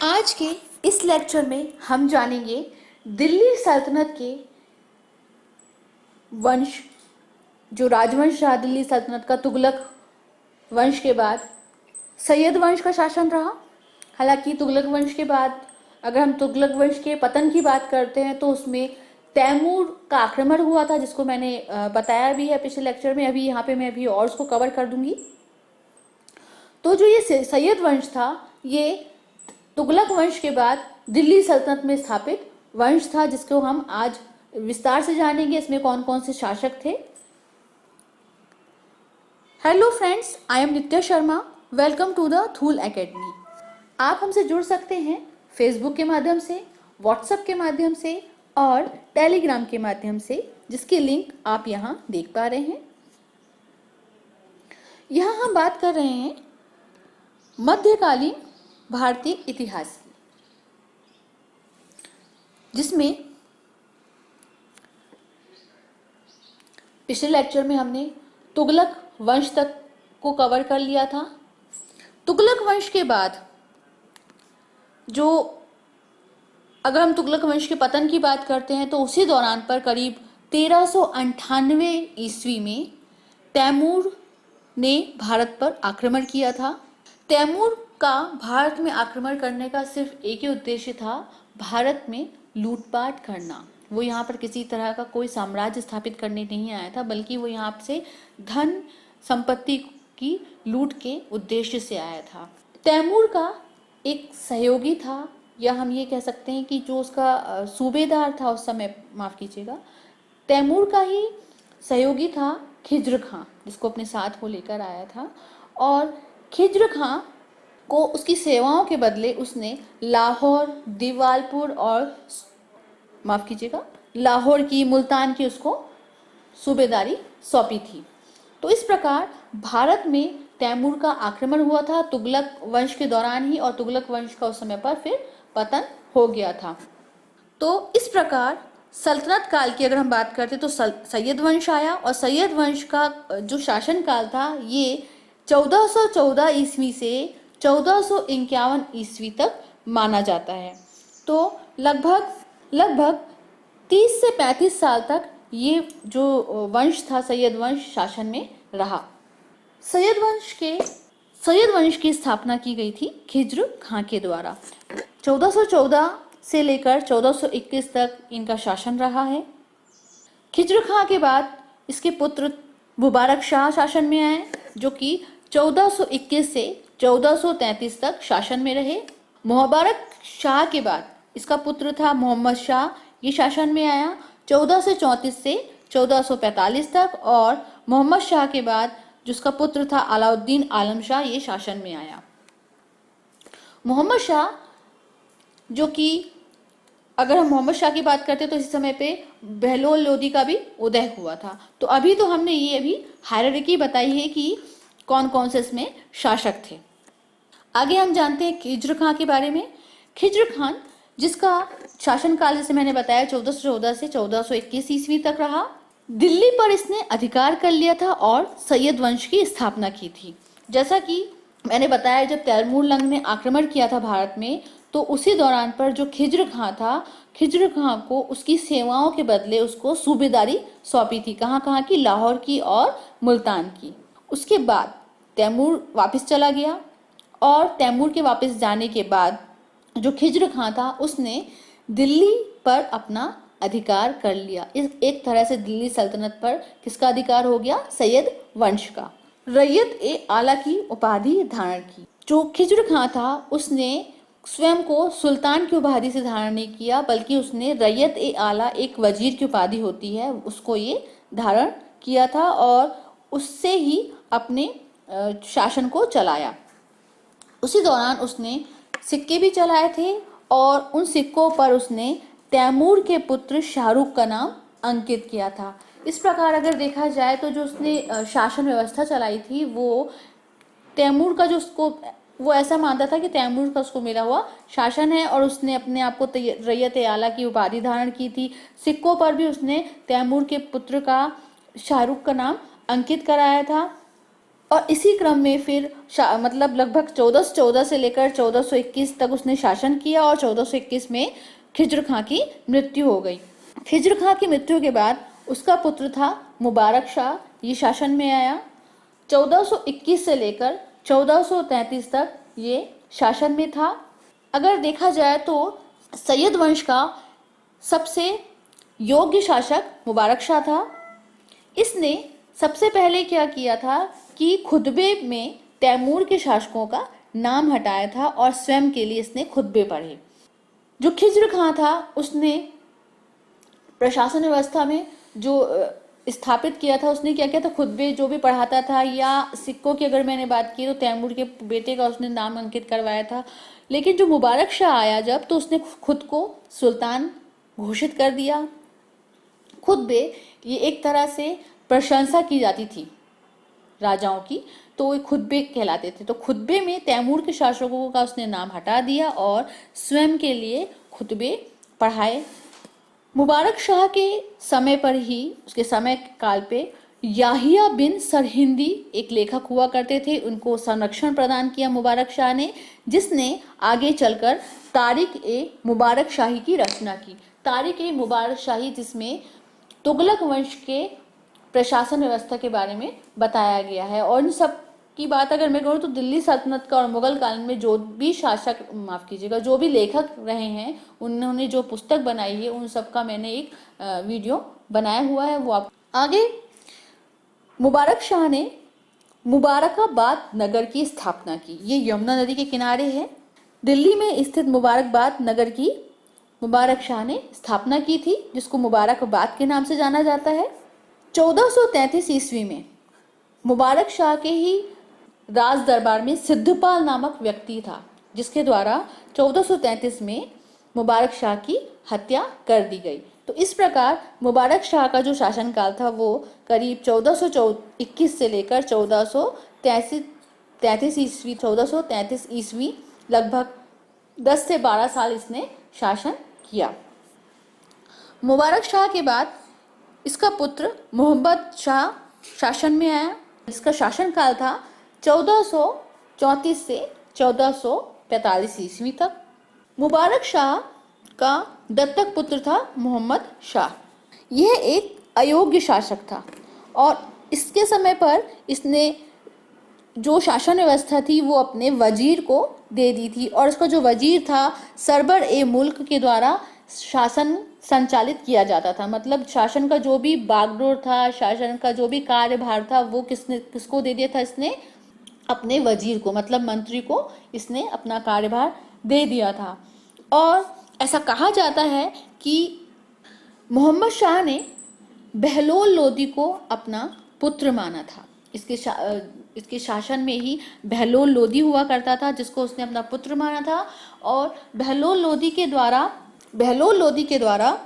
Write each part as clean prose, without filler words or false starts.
आज के इस लेक्चर में हम जानेंगे दिल्ली सल्तनत के वंश, जो राजवंश रहा दिल्ली सल्तनत का। तुगलक वंश के बाद सैयद वंश का शासन रहा। हालांकि तुगलक वंश के बाद अगर हम तुगलक वंश के पतन की बात करते हैं तो उसमें तैमूर का आक्रमण हुआ था, जिसको मैंने बताया भी है पिछले लेक्चर में। अभी यहाँ पे मैं अभी और उसको कवर कर दूंगी। तो जो ये सैयद वंश था, ये तुगलक वंश के बाद दिल्ली सल्तनत में स्थापित वंश था, जिसको हम आज विस्तार से जानेंगे। इसमें कौन कौन से शासक थे। Hello friends, I am Nitya Sharma. Welcome to the थूल एकेडमी। आप हमसे जुड़ सकते हैं फेसबुक के माध्यम से, व्हाट्सएप के माध्यम से और टेलीग्राम के माध्यम से, जिसकी लिंक आप यहाँ देख पा रहे हैं। यहाँ हम बात कर रहे हैं मध्यकालीन भारतीय इतिहास की, जिसमें पिछले लेक्चर में हमने तुगलक वंश तक को कवर कर लिया था। तुगलक वंश के बाद जो, अगर हम तुगलक वंश के पतन की बात करते हैं तो उसी दौरान पर करीब 1398 ईस्वी में तैमूर ने भारत पर आक्रमण किया था। तैमूर का भारत में आक्रमण करने का सिर्फ एक ही उद्देश्य था, भारत में लूटपाट करना। वो यहाँ पर किसी तरह का कोई साम्राज्य स्थापित करने नहीं आया था, बल्कि वो यहाँ से धन संपत्ति की लूट के उद्देश्य से आया था। तैमूर का एक सहयोगी था, या हम ये कह सकते हैं कि जो उसका सूबेदार था उस समय, माफ़ कीजिएगा, तैमूर का ही सहयोगी था खिज्र खां, जिसको अपने साथ वो लेकर आया था। और खिज्र खां को उसकी सेवाओं के बदले उसने लाहौर, दीवालपुर और माफ़ कीजिएगा लाहौर की, मुल्तान की उसको सूबेदारी सौंपी थी। तो इस प्रकार भारत में तैमूर का आक्रमण हुआ था तुगलक वंश के दौरान ही, और तुगलक वंश का उस समय पर फिर पतन हो गया था। तो इस प्रकार सल्तनत काल की अगर हम बात करते तो सैयद वंश आया, और सैयद वंश का जो शासन काल था ये 1414 ईस्वी से 1451 ईस्वी तक माना जाता है। तो लगभग 30 से 35 साल तक ये जो वंश था सैयद वंश शासन में रहा। सैयद वंश की स्थापना की गई थी खिज्र खां के द्वारा। 1414 से लेकर 1421 तक इनका शासन रहा है। खिज्र खां के बाद इसके पुत्र मुबारक शाह शासन में आए, जो कि 1421 से 1433 तक शासन में रहे। मुबारक शाह के बाद इसका पुत्र था मोहम्मद शाह, ये शासन में आया 1434 से 1445 तक। और मोहम्मद शाह के बाद जिसका पुत्र था अलाउद्दीन आलम शाह, ये शासन में आया। मोहम्मद शाह, जो कि अगर हम मोहम्मद शाह की बात करते हैं तो इस समय पे बहलोल लोदी का भी उदय हुआ था। तो अभी तो हमने ये अभी हायरार्की बताई है कि कौन कौन से इसमें शासक थे। आगे हम जानते हैं खिज्र खां के बारे में। खिज्र खान, जिसका शासनकाल जैसे मैंने बताया 1414 से 1421 ईस्वी तक रहा, दिल्ली पर इसने अधिकार कर लिया था और सैयद वंश की स्थापना की थी। जैसा कि मैंने बताया, जब तैमूर लंग ने आक्रमण किया था भारत में, तो उसी दौरान पर जो खिज्र खां था, खिज्र खां को उसकी सेवाओं के बदले उसको सूबेदारी सौंपी थी। कहाँ कहाँ की? लाहौर की और मुल्तान की। उसके बाद तैमूर वापस चला गया, और तैमूर के वापस जाने के बाद जो खिज्र खां था उसने दिल्ली पर अपना अधिकार कर लिया। इस एक तरह से दिल्ली सल्तनत पर किसका अधिकार हो गया? सैयद वंश का। रैयत ए आला की उपाधि धारण की। जो खिज्र खां था उसने स्वयं को सुल्तान की उपाधि से धारण नहीं किया, बल्कि उसने रैयत ए आला, एक वजीर की उपाधि होती है, उसको ये धारण किया था और उससे ही अपने शासन को चलाया। उसी दौरान उसने सिक्के भी चलाए थे, और उन सिक्कों पर उसने तैमूर के पुत्र शाहरुख का नाम अंकित किया था। इस प्रकार अगर देखा जाए तो जो उसने शासन व्यवस्था चलाई थी वो तैमूर का, जो उसको वो ऐसा मानता था कि तैमूर का उसको मिला हुआ शासन है, और उसने अपने आप को रैयत ए आला की उपाधि धारण की थी। सिक्कों पर भी उसने तैमूर के पुत्र का, शाहरुख का नाम अंकित कराया था। और इसी क्रम में फिर मतलब लगभग 1414 से लेकर 1421 तक उसने शासन किया और 1421 में खिज्र खां की मृत्यु हो गई। खिज्र खां की मृत्यु के बाद उसका पुत्र था मुबारक शाह, ये शासन में आया। 1421 से लेकर 1433 तक ये शासन में था। अगर देखा जाए तो सैयद वंश का सबसे योग्य शासक मुबारक शाह था। इसने सबसे पहले क्या किया था कि खुतबे में तैमूर के शासकों का नाम हटाया था और स्वयं के लिए इसने खुतबे पढ़े। जो खिज्र खां था उसने प्रशासन व्यवस्था में जो स्थापित किया था, उसने क्या किया था, खुतबे जो भी पढ़ाता था, या सिक्कों की अगर मैंने बात की तो तैमूर के बेटे का उसने नाम अंकित करवाया था। लेकिन जो मुबारक शाह आया जब, तो उसने खुद को सुल्तान घोषित कर दिया। खुतबे ये एक तरह से प्रशंसा की जाती थी राजाओं की, तो वो खुतबे कहलाते थे। तो खुतबे में तैमूर के शासकों का उसने नाम हटा दिया और स्वयं के लिए खुतबे पढ़ाए। मुबारक शाह के समय पर ही, उसके समय काल पे याहिया बिन सरहिंदी एक लेखक हुआ करते थे, उनको संरक्षण प्रदान किया मुबारक शाह ने, जिसने आगे चलकर तारिक ए मुबारक शाही की रचना की। तारिक ए मुबारक शाही, जिसमें तुगलक वंश के प्रशासन व्यवस्था के बारे में बताया गया है। और इन सब की बात अगर मैं करूँ तो दिल्ली सल्तनत का और मुगल काल में जो भी शासक, माफ़ कीजिएगा, जो भी लेखक रहे हैं, उन्होंने जो पुस्तक बनाई है, उन सब का मैंने एक वीडियो बनाया हुआ है, वो आप आगे। मुबारक शाह ने मुबारकाबाद नगर की स्थापना की। ये यमुना नदी के किनारे है। दिल्ली में स्थित मुबारकाबाद नगर की मुबारक शाह ने स्थापना की थी, जिसको मुबारकाबाद के नाम से जाना जाता है। 1433 ईस्वी में मुबारक शाह के ही राज दरबार में सिद्धपाल नामक व्यक्ति था, जिसके द्वारा 1433 में मुबारक शाह की हत्या कर दी गई। तो इस प्रकार मुबारक शाह का जो शासनकाल था वो करीब 1421 से लेकर 1433 ईस्वी लगभग 10 से 12 साल इसने शासन किया। मुबारक शाह के बाद इसका पुत्र मोहम्मद शाह शासन में आया, जिसका शासनकाल था 1434 से 1445 ईस्वी तक। मुबारक शाह का दत्तक पुत्र था मोहम्मद शाह। यह एक अयोग्य शासक था और इसके समय पर इसने जो शासन व्यवस्था थी वो अपने वजीर को दे दी थी, और इसका जो वजीर था सरबर ए मुल्क के द्वारा शासन संचालित किया जाता था। मतलब शासन का जो भी बागडोर था, शासन का जो भी कार्यभार था, वो किसको दे दिया था, इसने अपने वजीर को, मतलब मंत्री को इसने अपना कार्यभार दे दिया था। और ऐसा कहा जाता है कि मोहम्मद शाह ने बहलोल लोदी को अपना पुत्र माना था। इसके शासन में ही बहलोल लोदी हुआ करता था, जिसको उसने अपना पुत्र माना था। और बहलोल लोदी के द्वारा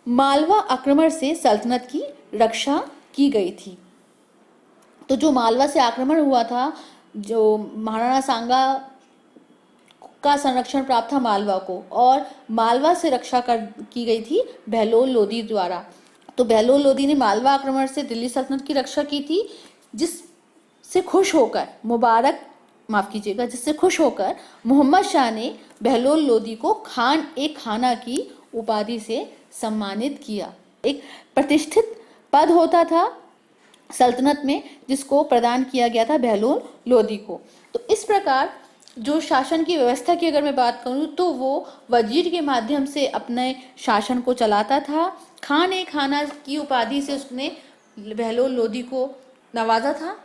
मालवा आक्रमण से सल्तनत की रक्षा की गई थी। तो जो मालवा से आक्रमण हुआ था, जो महाराणा सांगा का संरक्षण प्राप्त था मालवा को, और मालवा से रक्षा की गई थी बहलोल लोदी द्वारा। तो बहलोल लोदी ने मालवा आक्रमण से दिल्ली सल्तनत की रक्षा की थी, जिससे खुश होकर मोहम्मद शाह ने बहलोल लोदी को खान ए खाना की उपाधि से सम्मानित किया। एक प्रतिष्ठित पद होता था सल्तनत में, जिसको प्रदान किया गया था बहलोल लोदी को। तो इस प्रकार जो शासन की व्यवस्था की अगर मैं बात करूं तो वो वजीर के माध्यम से अपने शासन को चलाता था। खान ए खाना की उपाधि से उसने बहलोल लोदी को नवाजा था।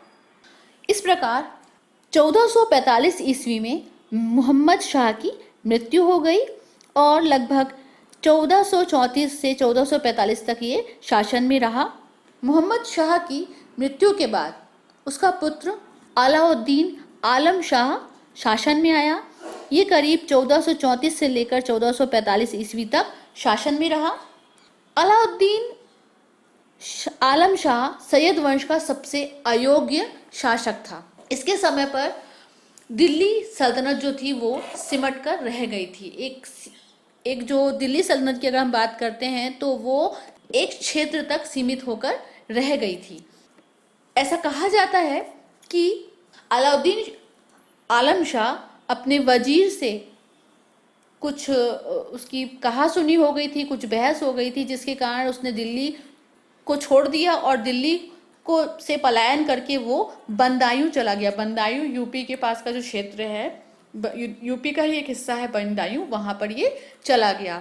इस प्रकार 1445 ईस्वी में मोहम्मद शाह की मृत्यु हो गई और लगभग 1434 से 1445 तक ये शासन में रहा। मोहम्मद शाह की मृत्यु के बाद उसका पुत्र अलाउद्दीन आलम शाह शासन में आया। ये करीब 1434 से लेकर 1445 ईस्वी तक शासन में रहा। अलाउद्दीन आलम शाह सैयद वंश का सबसे अयोग्य शासक था। इसके समय पर दिल्ली सल्तनत जो थी वो सिमट कर रह गई थी। एक जो दिल्ली सल्तनत की अगर हम बात करते हैं तो वो एक क्षेत्र तक सीमित होकर रह गई थी। ऐसा कहा जाता है कि अलाउद्दीन आलम शाह अपने वजीर से कुछ उसकी कहा सुनी हो गई थी, कुछ बहस हो गई थी, जिसके कारण उसने दिल्ली को छोड़ दिया और दिल्ली को से पलायन करके वो बंदायूं चला गया। बंदायूं यूपी के पास का जो क्षेत्र है, यूपी का ही एक हिस्सा है बंदायूं, वहां पर ये चला गया।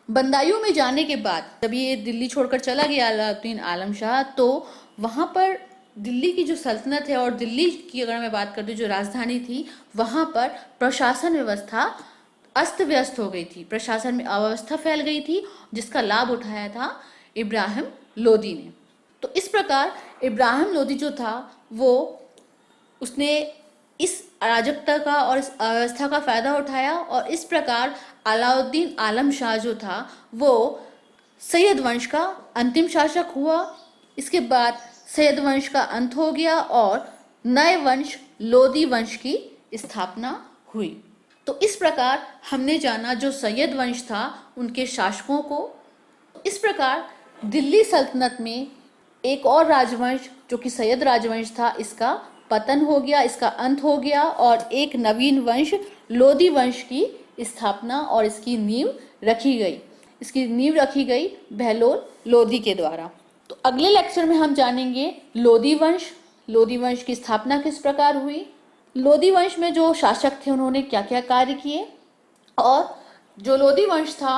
बंदायूं में जाने के बाद जब ये दिल्ली छोड़कर चला गया अलाउद्दीन आलम शाह, तो वहां पर दिल्ली की जो सल्तनत है और दिल्ली की अगर मैं बात करती हूँ जो राजधानी थी, वहां पर प्रशासन व्यवस्था अस्त व्यस्त हो गई थी, प्रशासन में अव्यवस्था फैल गई थी, जिसका लाभ उठाया था इब्राहिम लोदी ने। तो इस प्रकार इब्राहिम लोदी जो था वो उसने इस अराजकता का और इस अव्यवस्था का फायदा उठाया और इस प्रकार अलाउद्दीन आलम शाह जो था वो सैयद वंश का अंतिम शासक हुआ। इसके बाद सैयद वंश का अंत हो गया और नए वंश लोदी वंश की स्थापना हुई। तो इस प्रकार हमने जाना जो सैयद वंश था उनके शासकों को। इस प्रकार दिल्ली सल्तनत में एक और राजवंश जो कि सैयद राजवंश था, इसका पतन हो गया, इसका अंत हो गया और एक नवीन वंश लोदी वंश की स्थापना और इसकी नींव रखी गई। इसकी नींव रखी गई बहलोल लोदी के द्वारा। तो अगले लेक्चर में हम जानेंगे लोदी वंश, लोदी वंश की स्थापना किस प्रकार हुई, लोदी वंश में जो शासक थे उन्होंने क्या क्या कार्य किए और जो लोदी वंश था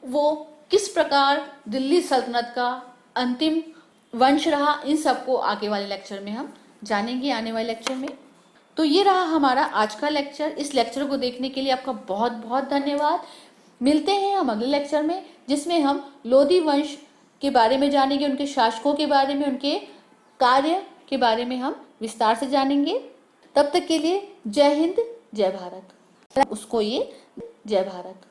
वो किस प्रकार दिल्ली सल्तनत का अंतिम वंश रहा। इन सबको आगे वाले लेक्चर में हम जानेंगे, आने वाले लेक्चर में। तो ये रहा हमारा आज का लेक्चर। इस लेक्चर को देखने के लिए आपका बहुत बहुत धन्यवाद। मिलते हैं हम अगले लेक्चर में, जिसमें हम लोदी वंश के बारे में जानेंगे, उनके शासकों के बारे में, उनके कार्य के बारे में हम विस्तार से जानेंगे। तब तक के लिए जय हिंद, जय भारत। उसको ये जय भारत।